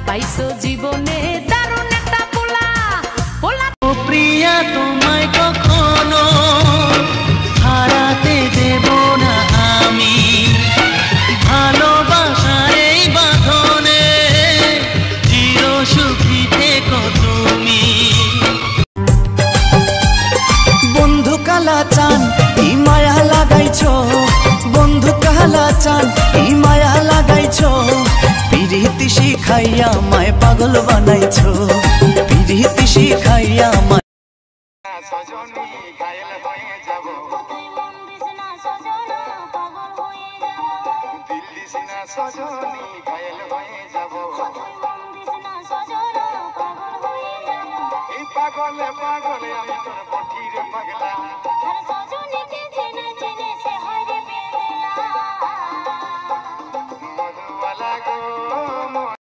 পাইছো জীবনে দারুণ একটা পোলা পোলা। ও প্রিয়া তোমায় কখনো হারাতে দেব না আমি, ভালোবাসার এই বাঁধনে চির সুখী থেকো তুমি। বন্ধু কালা চান ই মায়া লাগাইছো, বন্ধু কালা চান ই মায়া লাগাইছো, পিরিতি শিখাইয়া মায় পাগল বানাইছো, পিরিতি শিখাইয়া মায় সজনী ঘায়েল হয়ে যাব, দিল্লি সিনা সজনী ঘায়েল হয়ে যাব, এই পাগলে পাগলে আমি তোর বটির পাগলা।